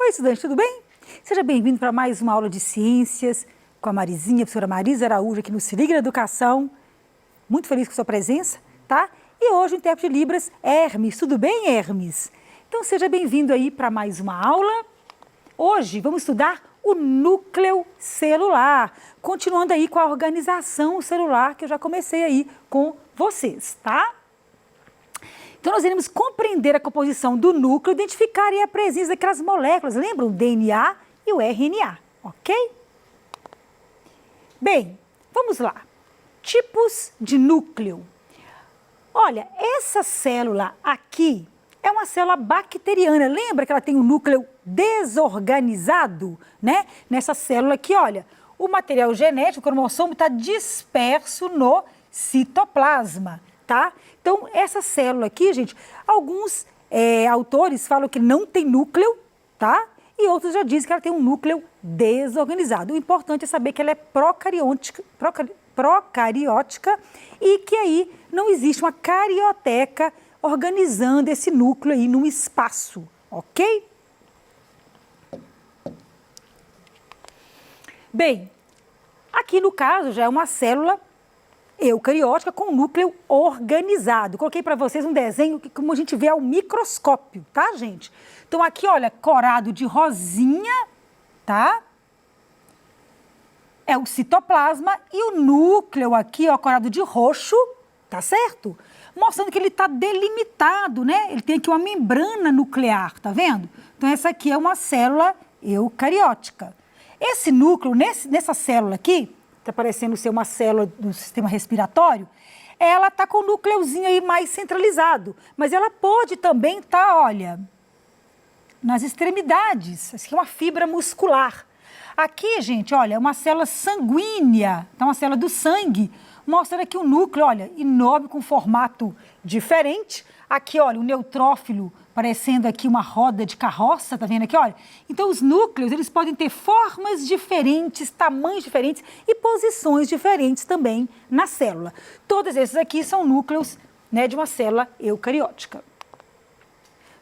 Oi, estudante, tudo bem? Seja bem-vindo para mais uma aula de ciências com a Marizinha, a professora Marisa Araújo, aqui no Se Liga na Educação. Muito feliz com a sua presença, tá? E hoje o intérprete de Libras, Hermes. Tudo bem, Hermes? Então, seja bem-vindo aí para mais uma aula. Hoje vamos estudar o núcleo celular, continuando aí com a organização celular que eu já comecei aí com vocês, tá? Então, nós iremos compreender a composição do núcleo, identificar aí a presença daquelas moléculas, lembram? O DNA e o RNA, ok? Bem, vamos lá. Tipos de núcleo. Olha, essa célula aqui é uma célula bacteriana. Lembra que ela tem um núcleo desorganizado, né? Nessa célula aqui, olha, o material genético, o cromossomo, está disperso no citoplasma, tá? Então, essa célula aqui, gente, alguns autores falam que não tem núcleo, tá? E outros já dizem que ela tem um núcleo desorganizado. O importante é saber que ela é procariótica e que aí não existe uma carioteca organizando esse núcleo aí num espaço, ok? Bem, aqui no caso já é uma célula eucariótica com núcleo organizado. Coloquei para vocês um desenho que, como a gente vê ao microscópio, tá, gente? Então, aqui, olha, corado de rosinha, tá? É o citoplasma e o núcleo aqui, ó, corado de roxo, tá certo? Mostrando que ele está delimitado, né? Ele tem aqui uma membrana nuclear, tá vendo? Então, essa aqui é uma célula eucariótica. Esse núcleo, nessa célula aqui, está parecendo ser uma célula do sistema respiratório, ela está com o núcleozinho aí mais centralizado, mas ela pode também estar, olha, nas extremidades, essa aqui é uma fibra muscular. Aqui, gente, olha, é uma célula sanguínea, então uma célula do sangue, mostrando aqui o núcleo, olha, enorme, com formato diferente. Aqui, olha, o neutrófilo parecendo aqui uma roda de carroça, tá vendo aqui, olha? Então, os núcleos, eles podem ter formas diferentes, tamanhos diferentes e posições diferentes também na célula. Todos esses aqui são núcleos, né, de uma célula eucariótica.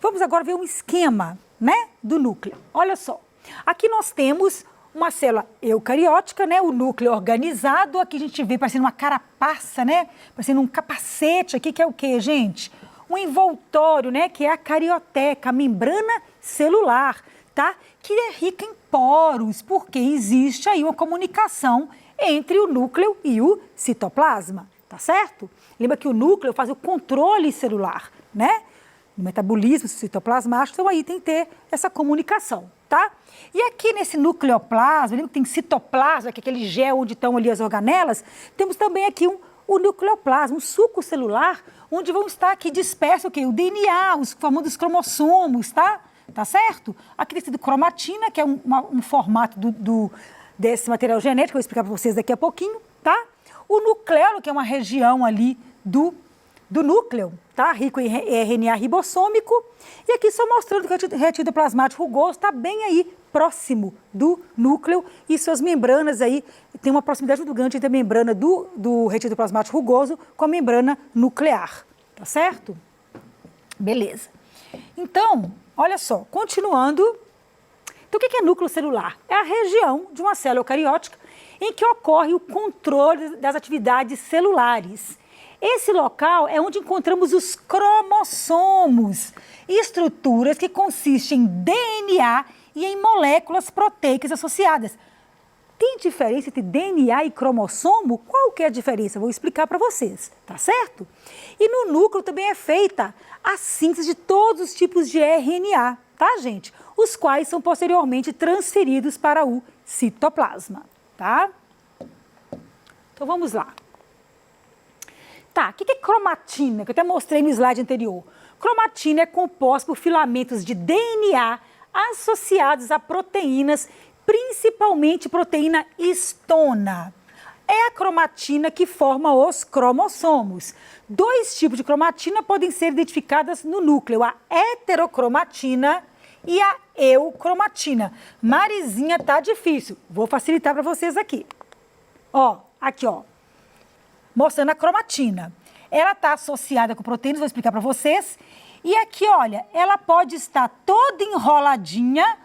Vamos agora ver um esquema, né, do núcleo. Olha só, aqui nós temos uma célula eucariótica, né, o núcleo organizado, aqui a gente vê parecendo uma carapaça, né, parecendo um capacete aqui, que é o quê, gente? Um envoltório, né, que é a carioteca, a membrana celular, tá? Que é rica em poros, porque existe aí uma comunicação entre o núcleo e o citoplasma, tá certo? Lembra que o núcleo faz o controle celular, né? O metabolismo citoplasmático, então aí tem que ter essa comunicação, tá? E aqui nesse nucleoplasma, lembra que tem citoplasma, que é aquele gel onde estão ali as organelas, temos também aqui o nucleoplasma, um suco celular, onde vão estar aqui dispersos o quê? O DNA, os famosos cromossomos, tá? Tá certo? Aqui tem sido cromatina, que é um formato desse material genético, eu vou explicar para vocês daqui a pouquinho, tá? O nucleolo, que é uma região ali do núcleo, tá? Rico em RNA ribossômico. E aqui só mostrando que o retículo plasmático rugoso está bem aí próximo do núcleo e suas membranas aí, tem uma proximidade muito grande entre a membrana do retículo plasmático rugoso com a membrana nuclear, tá certo? Beleza. Então, olha só, continuando. Então, o que é núcleo celular? É a região de uma célula eucariótica em que ocorre o controle das atividades celulares. Esse local é onde encontramos os cromossomos, estruturas que consistem em DNA e em moléculas proteicas associadas. Tem diferença entre DNA e cromossomo? Qual que é a diferença? Vou explicar para vocês, tá certo? E no núcleo também é feita a síntese de todos os tipos de RNA, tá, gente? Os quais são posteriormente transferidos para o citoplasma, tá? Então vamos lá. Tá, o que é cromatina? Que eu até mostrei no slide anterior. Cromatina é composta por filamentos de DNA associados a proteínas, principalmente proteína histona. É a cromatina que forma os cromossomos. Dois tipos de cromatina podem ser identificadas no núcleo, a heterocromatina e a eucromatina. Marizinha, tá difícil. Vou facilitar para vocês aqui. Ó, aqui, ó. Mostrando a cromatina. Ela está associada com proteínas, vou explicar para vocês. E aqui, olha, ela pode estar toda enroladinha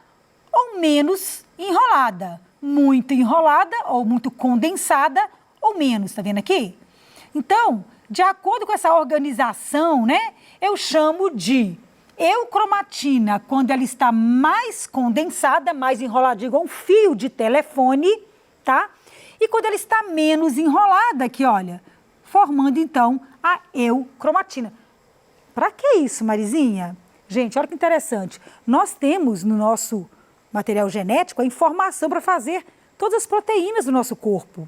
ou menos enrolada. Muito enrolada ou muito condensada ou menos, tá vendo aqui? Então, de acordo com essa organização, né, eu chamo de eucromatina quando ela está mais condensada, mais enrolada, igual um fio de telefone, tá? E quando ela está menos enrolada, aqui, olha, formando então a eucromatina. Para que isso, Marizinha? Gente, olha que interessante. Nós temos no nosso material genético a informação para fazer todas as proteínas do nosso corpo.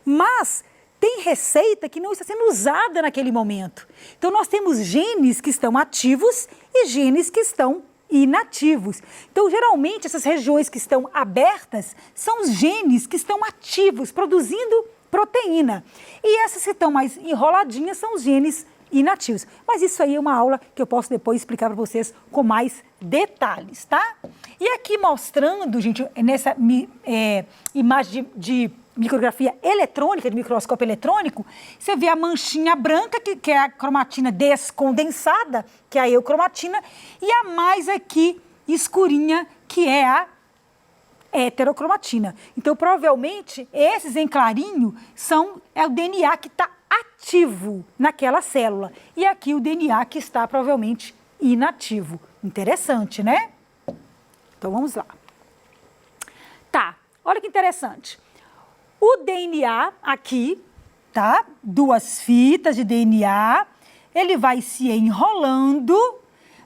Mas tem receita que não está sendo usada naquele momento. Então, nós temos genes que estão ativos e genes que estão inativos. Então, geralmente, essas regiões que estão abertas são os genes que estão ativos, produzindo proteína. E essas que estão mais enroladinhas são os genes inativos. Mas isso aí é uma aula que eu posso depois explicar para vocês com mais detalhes, tá? E aqui mostrando, gente, nessa imagem de micrografia eletrônica, de microscópio eletrônico, você vê a manchinha branca, que é a cromatina descondensada, que é a eucromatina, e a mais aqui escurinha, que é a heterocromatina. Então, provavelmente, esses em clarinho é o DNA que está ativo naquela célula. E aqui o DNA que está provavelmente inativo. Interessante, né? Então, vamos lá. Tá, olha que interessante. O DNA aqui, tá? 2 fitas de DNA, ele vai se enrolando,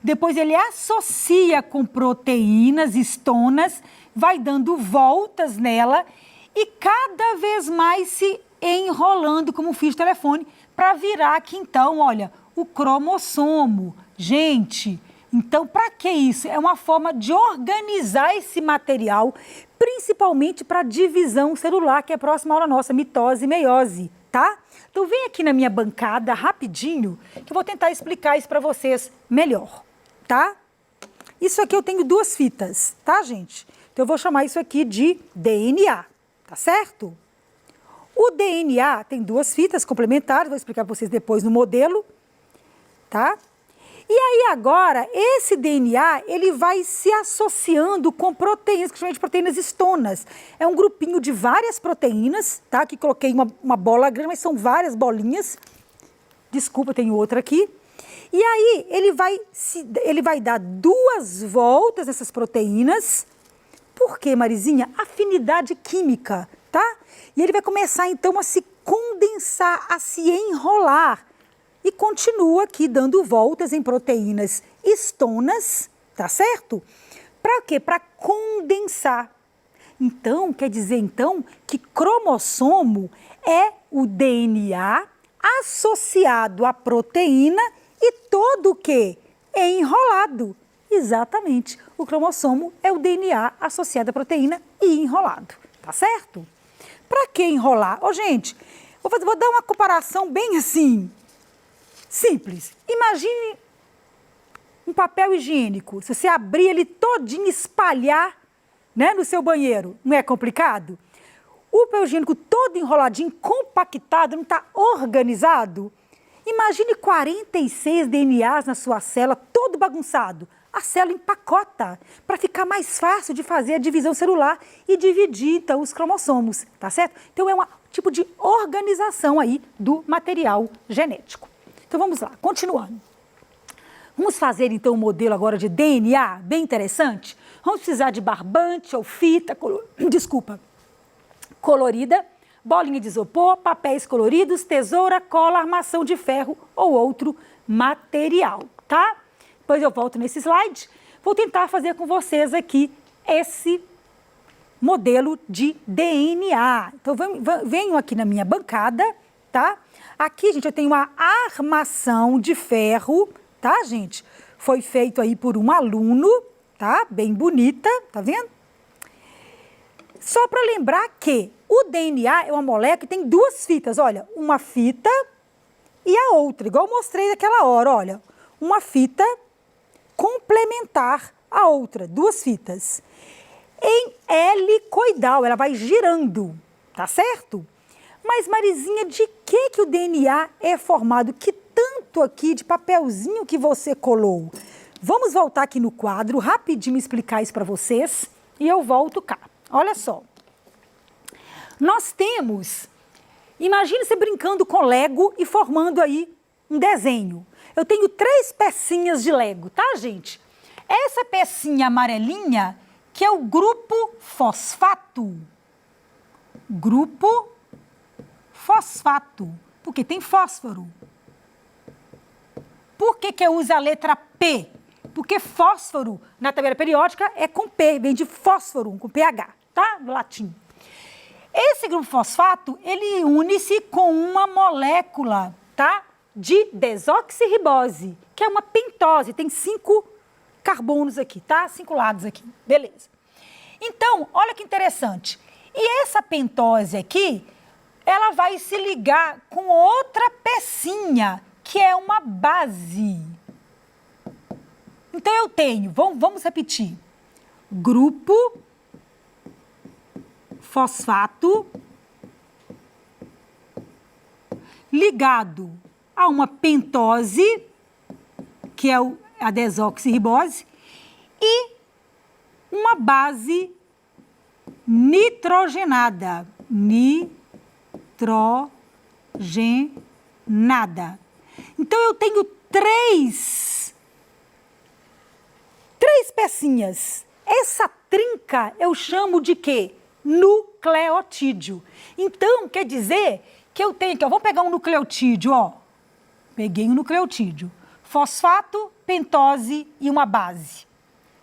depois ele associa com proteínas, histonas, vai dando voltas nela e cada vez mais se enrolando como um fio de telefone para virar aqui então, olha, o cromossomo. Gente, então para que isso? É uma forma de organizar esse material, principalmente para divisão celular, que é a próxima aula nossa, mitose e meiose, tá? Então vem aqui na minha bancada rapidinho, que eu vou tentar explicar isso para vocês melhor, tá? Isso aqui eu tenho 2 fitas, tá, gente? Então eu vou chamar isso aqui de DNA, tá certo? O DNA tem 2 fitas complementares, vou explicar para vocês depois no modelo, tá? E aí agora, esse DNA, ele vai se associando com proteínas, que chamamos de proteínas histonas. É um grupinho de várias proteínas, tá? Aqui coloquei uma bola grande, mas são várias bolinhas. Desculpa, tem outra aqui. E aí, ele vai dar 2 voltas nessas proteínas. Por quê, Marizinha? Afinidade química, tá? E ele vai começar, então, a se condensar, a se enrolar. E continua aqui dando voltas em proteínas histonas, tá certo? Para quê? Para condensar. Então, quer dizer, então, que cromossomo é o DNA associado à proteína e todo o quê? É enrolado. Exatamente. O cromossomo é o DNA associado à proteína e enrolado, tá certo? Para que enrolar? Ô, gente, vou dar uma comparação bem assim, simples. Imagine um papel higiênico. Se você abrir ele todinho, espalhar, né, no seu banheiro, não é complicado? O papel higiênico todo enroladinho, compactado, não está organizado? Imagine 46 DNAs na sua célula, todo bagunçado. A célula empacota para ficar mais fácil de fazer a divisão celular e dividir, então, os cromossomos, tá certo? Então, é um tipo de organização aí do material genético. Então, vamos lá, continuando. Vamos fazer, então, um modelo agora de DNA, bem interessante? Vamos precisar de barbante ou fita, colorida, bolinha de isopor, papéis coloridos, tesoura, cola, armação de ferro ou outro material, tá? Depois eu volto nesse slide, vou tentar fazer com vocês aqui esse modelo de DNA. Então, venho aqui na minha bancada, tá? Aqui, gente, eu tenho uma armação de ferro, tá, gente? Foi feito aí por um aluno, tá? Bem bonita, tá vendo? Só para lembrar que o DNA é uma molécula que tem 2 fitas, olha, uma fita e a outra, igual eu mostrei naquela hora, olha, uma fita complementar a outra, 2 fitas. Em helicoidal, ela vai girando, tá certo? Mas, Marizinha, de que o DNA é formado? Que tanto aqui de papelzinho que você colou? Vamos voltar aqui no quadro, rapidinho explicar isso para vocês, e eu volto cá. Olha só. Nós temos, imagine você brincando com Lego e formando aí um desenho. Eu tenho 3 pecinhas de Lego, tá, gente? Essa pecinha amarelinha, que é o grupo fosfato. Grupo fosfato, porque tem fósforo. Por que eu uso a letra P? Porque fósforo, na tabela periódica, é com P, vem de fósforo, com PH, tá? No latim. Esse grupo fosfato, ele une-se com uma molécula, tá? De desoxirribose, que é uma pentose, tem 5 carbonos aqui, tá? 5 lados aqui, beleza. Então, olha que interessante. E essa pentose aqui, ela vai se ligar com outra pecinha, que é uma base. Então, eu tenho, vamos repetir, grupo fosfato ligado a uma pentose, que é a desoxirribose, e uma base nitrogenada. Nitrogenada. Então, eu tenho 3 pecinhas. Essa trinca eu chamo de quê? Nucleotídeo. Então, quer dizer que eu tenho aqui, ó, vamos pegar um nucleotídeo, ó. Peguei um nucleotídeo. Fosfato, pentose e uma base.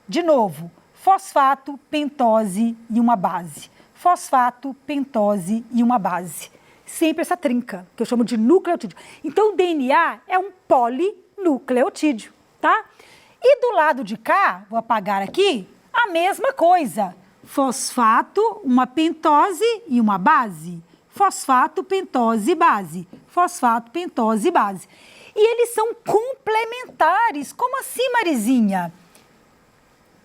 De novo, fosfato, pentose e uma base. Fosfato, pentose e uma base. Sempre essa trinca, que eu chamo de nucleotídeo. Então, o DNA é um polinucleotídeo, tá? E do lado de cá, vou apagar aqui, a mesma coisa. Fosfato, uma pentose e uma base. Fosfato, pentose e base. Fosfato, pentose e base. E eles são complementares. Como assim, Marizinha?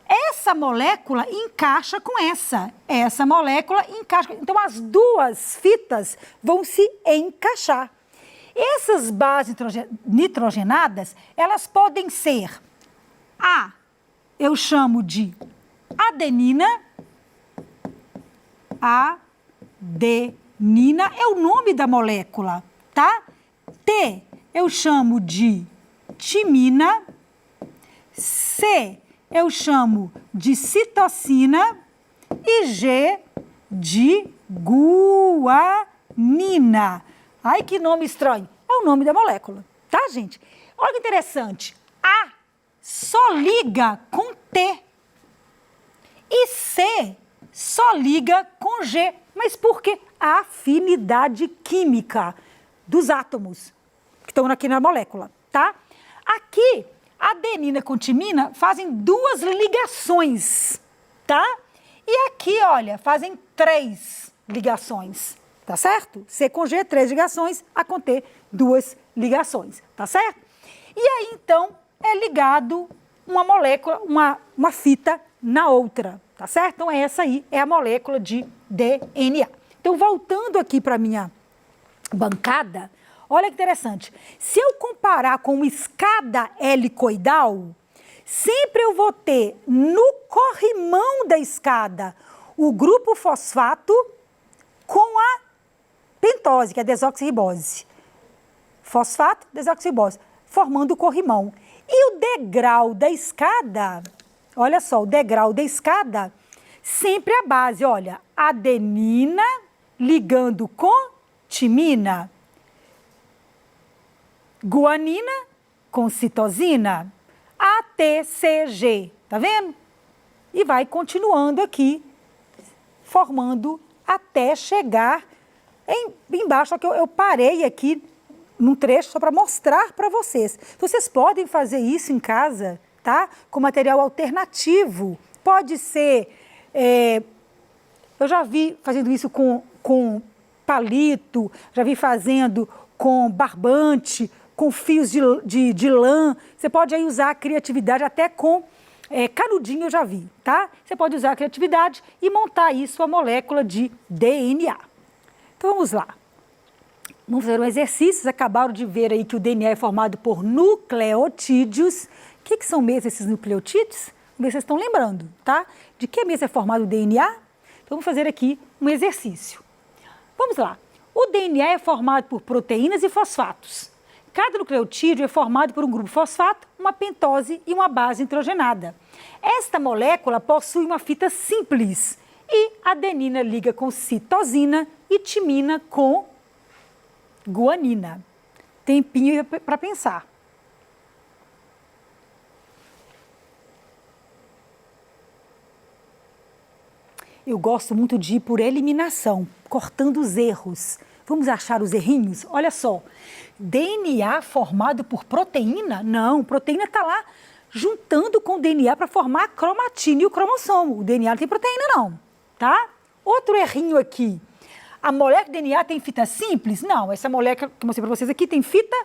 Essa molécula encaixa com essa. Essa molécula encaixa. Então, as 2 fitas vão se encaixar. Essas bases nitrogenadas, elas podem ser eu chamo de adenina. Adenina é o nome da molécula, tá? T eu chamo de timina. C eu chamo de citocina. E G de guanina. Ai, que nome estranho. É o nome da molécula, tá, gente? Olha que interessante. A só liga com T. E C só liga com G. Mas por quê? A afinidade química dos átomos que estão aqui na molécula, tá? Aqui, adenina com timina fazem 2 ligações, tá? E aqui, olha, fazem 3 ligações, tá certo? C com G, 3 ligações, A com T, 2 ligações, tá certo? E aí, então, é ligado uma molécula, uma fita na outra, tá certo? Então, essa aí é a molécula de DNA. Então, voltando aqui para a minha bancada, olha que interessante. Se eu comparar com escada helicoidal, sempre eu vou ter no corrimão da escada o grupo fosfato com a pentose, que é a desoxirribose. Fosfato, desoxirribose, formando o corrimão. E o degrau da escada, olha só, o degrau da escada, sempre a base, olha, adenina ligando com timina, guanina com citosina, ATCG, tá vendo? E vai continuando aqui, formando até chegar embaixo, só que eu parei aqui num trecho só para mostrar para vocês. Vocês podem fazer isso em casa, tá? Com material alternativo. Pode ser, eu já vi fazendo isso com palito, já vi fazendo com barbante, com fios de lã. Você pode aí usar a criatividade até com canudinho, eu já vi, tá? Você pode usar a criatividade e montar aí sua molécula de DNA. Então, vamos lá. Vamos fazer um exercício. Vocês acabaram de ver aí que o DNA é formado por nucleotídeos. O que são mesmo esses nucleotídeos? ver se vocês estão lembrando, tá? De que mesmo é formado o DNA? Então, vamos fazer aqui um exercício. Vamos lá. O DNA é formado por proteínas e fosfatos. Cada nucleotídeo é formado por um grupo fosfato, uma pentose e uma base nitrogenada. Esta molécula possui uma fita simples e adenina liga com citosina e timina com guanina. Tempinho para pensar. Eu gosto muito de ir por eliminação, cortando os erros. Vamos achar os errinhos? Olha só, DNA formado por proteína? Não, proteína está lá juntando com o DNA para formar a cromatina e o cromossomo. O DNA não tem proteína não, tá? Outro errinho aqui. A molécula de DNA tem fita simples? Não, essa molécula que eu mostrei para vocês aqui tem fita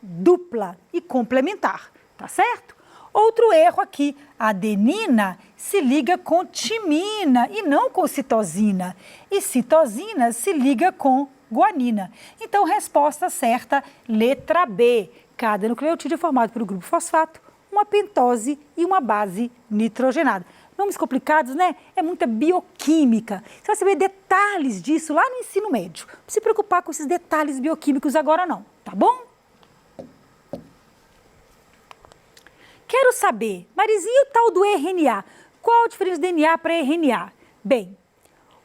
dupla e complementar, tá certo? Outro erro aqui, a adenina se liga com timina e não com citosina. E citosina se liga com guanina. Então, resposta certa, letra B. Cada nucleotídeo é formado por um grupo fosfato, uma pentose e uma base nitrogenada. Nomes complicados, né? É muita bioquímica. Você vai saber detalhes disso lá no ensino médio. Não se preocupar com esses detalhes bioquímicos agora não, tá bom? Quero saber, Marizinha, o tal do RNA? Qual a diferença do DNA para RNA? Bem,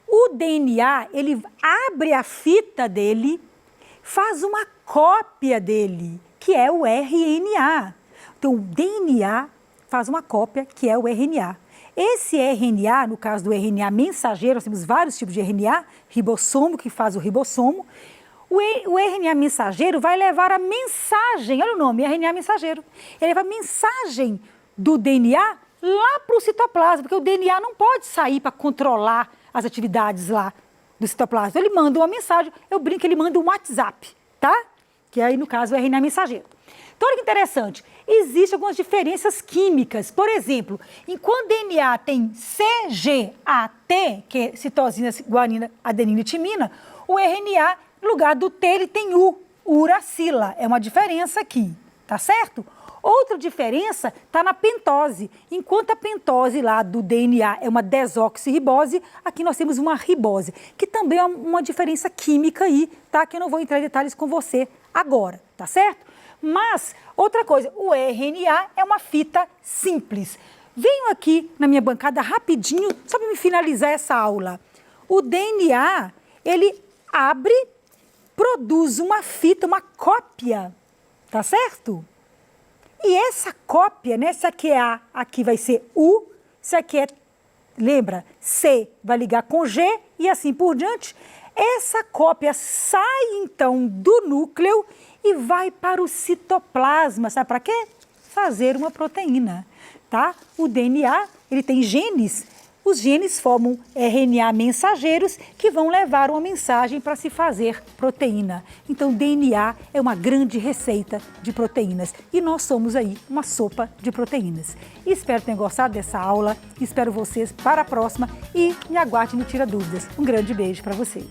o DNA, ele abre a fita dele, faz uma cópia dele, que é o RNA. Então, o DNA faz uma cópia, que é o RNA. Esse RNA, no caso do RNA mensageiro, nós temos vários tipos de RNA, ribossomo, que faz o ribossomo. O RNA mensageiro vai levar a mensagem, olha o nome, RNA mensageiro. Ele leva a mensagem do DNA lá para o citoplasma, porque o DNA não pode sair para controlar as atividades lá do citoplasma. Ele manda uma mensagem, eu brinco, ele manda um WhatsApp, tá? Que aí, no caso, é o RNA mensageiro. Então, olha que interessante, existem algumas diferenças químicas. Por exemplo, enquanto o DNA tem CGAT, que é citosina, guanina, adenina e timina, o RNA, no lugar do T, ele tem U, uracila. É uma diferença aqui, tá certo? Outra diferença está na pentose. Enquanto a pentose lá do DNA é uma desoxirribose, aqui nós temos uma ribose, que também é uma diferença química aí, tá? Que eu não vou entrar em detalhes com você agora, tá certo? Mas, outra coisa, o RNA é uma fita simples. Venho aqui na minha bancada rapidinho, só para me finalizar essa aula. O DNA, ele abre, produz uma fita, uma cópia, tá certo? E essa cópia, né, essa aqui é A, aqui vai ser U, isso aqui é, lembra, C vai ligar com G e assim por diante. Essa cópia sai então do núcleo e vai para o citoplasma, sabe para quê? Fazer uma proteína, tá? O DNA, ele tem genes. Os genes formam RNA mensageiros que vão levar uma mensagem para se fazer proteína. Então, DNA é uma grande receita de proteínas e nós somos aí uma sopa de proteínas. Espero que tenham gostado dessa aula, espero vocês para a próxima e me aguarde no Tira Dúvidas. Um grande beijo para você.